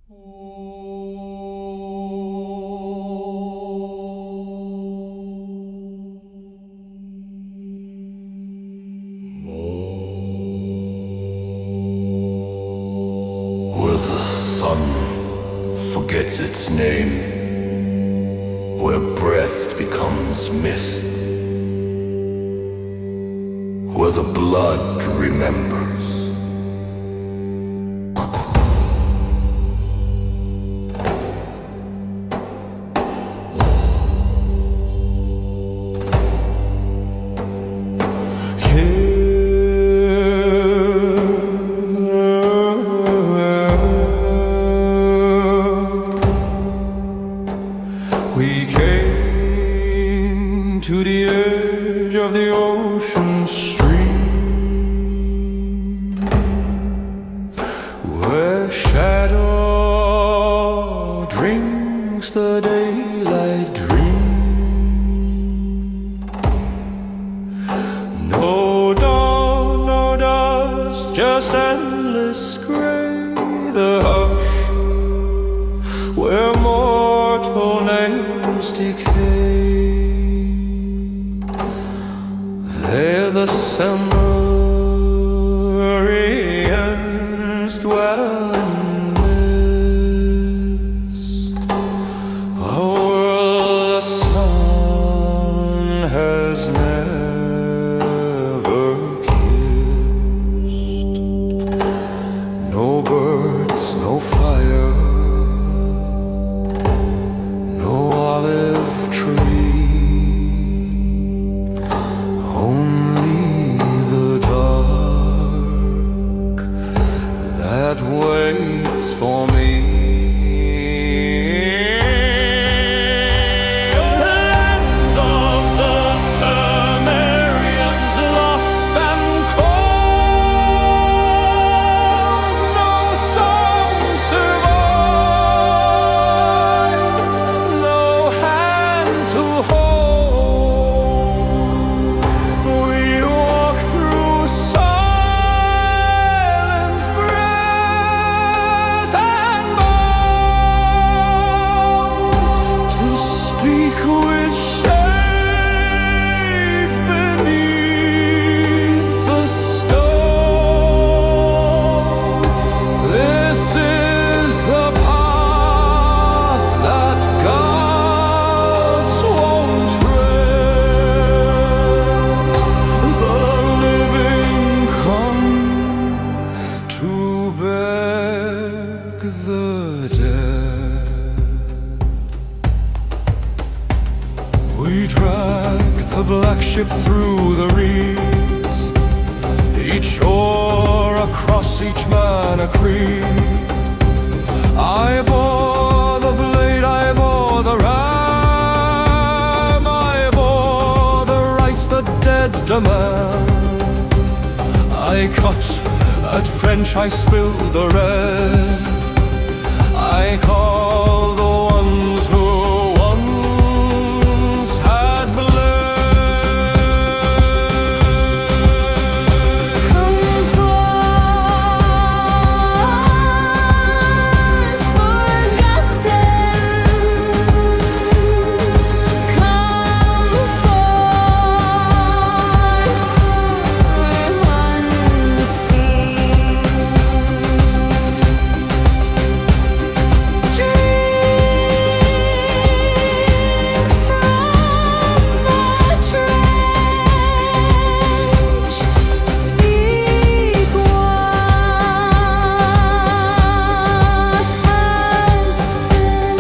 Where the sun forgets its name, where breath becomes mist, where the blood remembers. We came to the edge of the ocean stream, where shadow drinks the daylight dream. No dawn, no dust, just endless gray, the hush where mortal names decay. There the Cimmerians dwell in mist, a world the sun has never kissed. No birds, no fire, olive tree, only the dark that waits for me. Land of the Cimmerians, lost and cold, no song survives, to hold. We walk through silence, breath and bone, to speak with shades beneath the stone. This is the path that gods won't tread. The living come to beg the dead. We drag the black ship through the reeds, each oar across each man a creed. I bore the blade, I bore the ram, I bore the rights the dead demand. I cut a trench, I spilled the red, I call the ones who once had bled. Come forth, forgotten. Come forth, unseen. Drink from the trench. Speak what has been.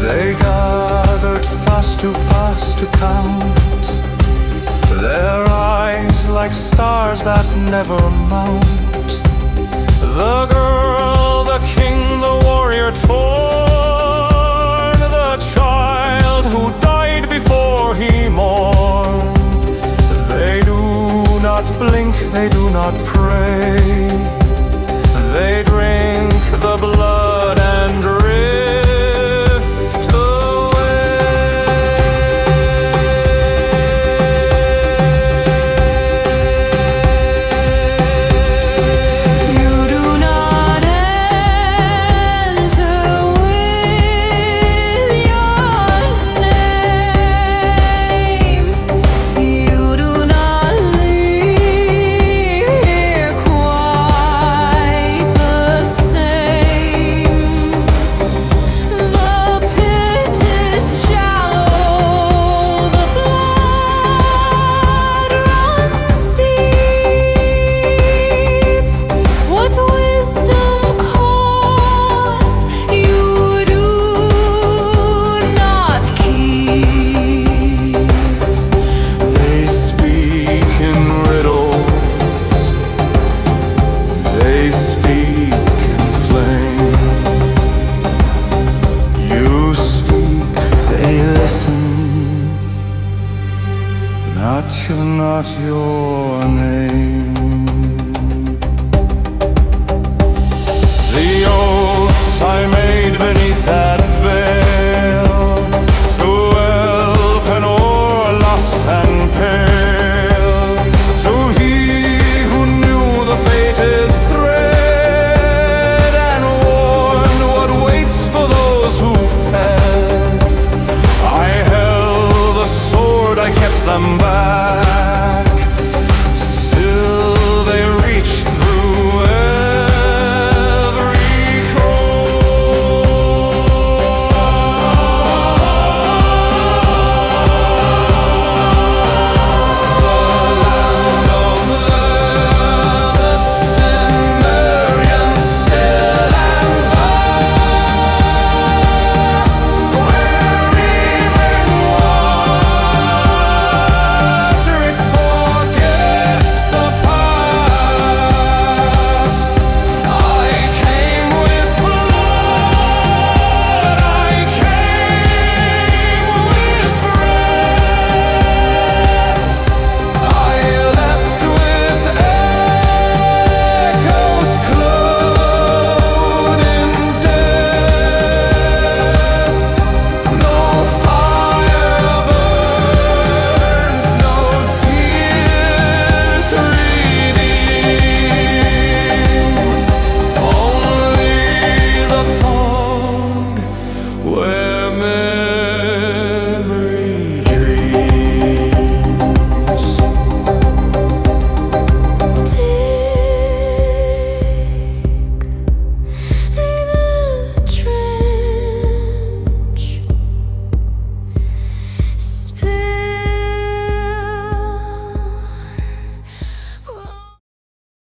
They gathered fast to count, their eyes like stars that never mount. The girl, the king, the warrior torn, the child who died before he mourned. They do not blink, they do not pray, they drink the blood